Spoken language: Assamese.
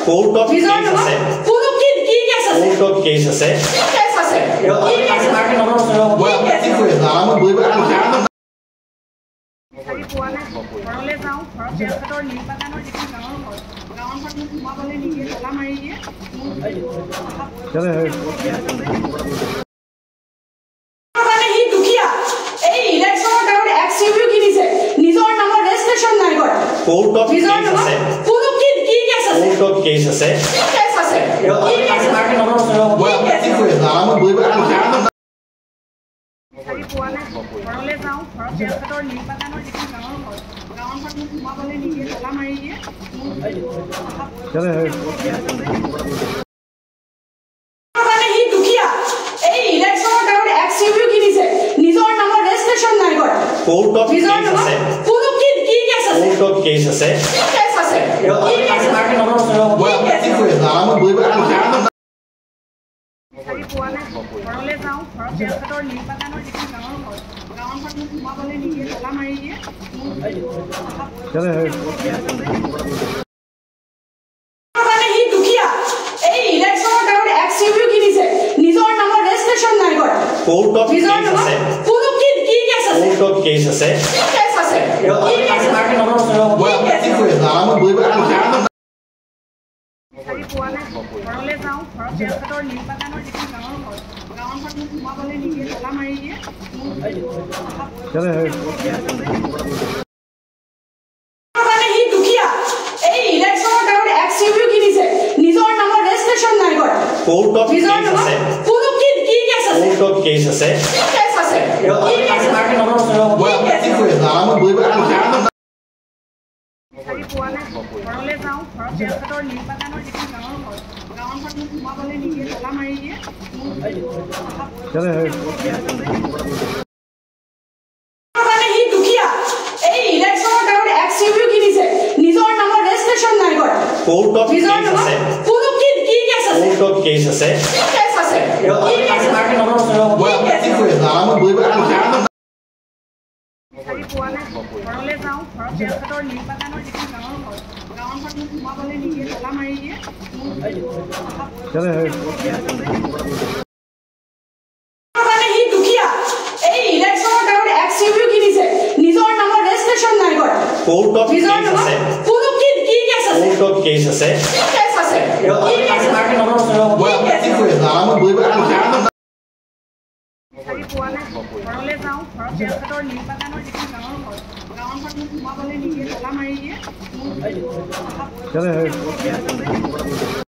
কোর্ট অফ কেস আছে কোনো কি কেস আছে কোর্ট অফ কেস আছে কেস আছে কি কেস আছে মই আপোনাক কি কৈ আছো আৰামত বহিব বিচাৰি পোৱা নাই ঘৰলৈ যাওঁ ঘৰত তেখেতৰ নিৰ্বাচনৰ যিখন গাঁৱৰ ঘৰ গাঁৱৰ ঘৰত মোক সোমাবলৈ নিদিয়ে তলা মাৰি দিয়ে মানে সি দুখীয়া এই ইলেকশ্যনৰ কাৰণে এক্সইউ কিনিছে নিজৰ নামৰ ৰেজিষ্ট্ৰেচন নাই কৰা কোর্ট অফ কেস আছে কোনো কি কেস আছে কোর্ট অফ কেস আছে কেস আছে কি কেস আছে মই আপোনাক কি কৈ আছো আৰামত বহিব বিচাৰি পোৱা নাই ঘৰলৈ যাওঁ ঘৰত তেখেতৰ নিৰ্বাচনৰ যিখন গাঁৱৰ ঘৰ গাঁৱৰ ঘৰত মোক সোমাবলৈ নিদিয়ে তলা মাৰি দিয়ে মানে সি দুখীয়া এই ইলেকশ্যনৰ কাৰণে এক্সইউ কিনিছে নিজৰ নামৰ ৰেজিষ্ট্ৰেচন নাই কৰা কোর্ট অফ কেস আছে কোনো কি কেস আছে কোর্ট অফ কেস আছে কেস আছে কি কেস আছে মই আপোনাক কি কৈ আছো আৰামত বহিব বিচাৰি পোৱা নাই ঘৰলৈ যাওঁ ঘৰত তেখেতৰ নিৰ্বাচনৰ যিখন গাঁৱৰ ঘৰ গাঁৱৰ ঘৰত মোক সোমাবলৈ নিদিয়ে তলা মাৰি দিয়ে মানে সি দুখীয়া এই ইলেকশ্যনৰ কাৰণে এক্সইউ কিনিছে নিজৰ নামৰ ৰেজিষ্ট্ৰেচন নাই কৰা কোর্ট অফ কেস আছে কোনো কি কেস আছে কোর্ট অফ কেস আছে কেস আছে কি কেস আছে মই আপোনাক কি কৈ আছো আৰামত বহিব বিচাৰি পোৱা নাই ঘৰলৈ যাওঁ ঘৰত তেখেতৰ নিৰ্বাচনৰ যিখন গাঁৱৰ ঘৰ গাঁৱৰ ঘৰত মোক সোমাবলৈ নিদিয়ে তলা মাৰি দিয়ে মানে সি দুখীয়া এই ইলেকশ্যনৰ কাৰণে এক্সইউ কিনিছে নিজৰ নামৰ ৰেজিষ্ট্ৰেচন নাই কৰা কোর্ট অফ কেস আছে কোনো কি কেস আছে কোর্ট অফ কেস আছে কেস আছে কি কেস আছে মই আপোনাক কি কৈ আছো আৰামত বহিব বিচাৰি পোৱা নাই ঘৰলৈ যাওঁ ঘৰত তেখেতৰ নিৰ্বাচনৰ যিখন গাঁৱৰ ঘৰ গাঁৱৰ ঘৰত মোক সোমাবলৈ নিদিয়ে তলা মাৰি দিয়ে মানে সি দুখীয়া এই ইলেকশ্যনৰ কাৰণে এক্সইউ কিনিছে নিজৰ নামৰ ৰেজিষ্ট্ৰেচন নাই কৰা কোর্ট অফ কেস আছে কোনো কি কেস আছে কোর্ট অফ কেস আছে কেস আছে কি কেস আছে মই আপোনাক কি কৈ আছো আৰামত বহিব বিচাৰি পোৱা নাই ঘৰলৈ যাওঁ ঘৰত তেখেতৰ নিৰ্বাচনৰ যিখন গাঁৱৰ ঘৰ গাঁৱৰ ঘৰত মোক সোমাবলৈ নিদিয়ে তলা মাৰি দিয়ে মানে সি দুখীয়া এই ইলেকশ্যনৰ কাৰণে এক্সইউ কিনিছে নিজৰ নামৰ ৰেজিষ্ট্ৰেচন নাই কৰা কোর্ট অফ কেস আছে কোনো কি কেস আছে কোর্ট অফ কেস আছে কেস আছে কি কেস আছে মই আপোনাক কি কৈ আছো আৰামত বহিব বিচাৰি পোৱা নাই ঘৰলৈ যাওঁ ঘৰত তেখেতৰ নিৰ্বাচনৰ যিখন গাঁৱৰ ঘৰ গাঁৱৰ ঘৰত মোক সোমাবলৈ নিদিয়ে তলা মাৰি দিয়ে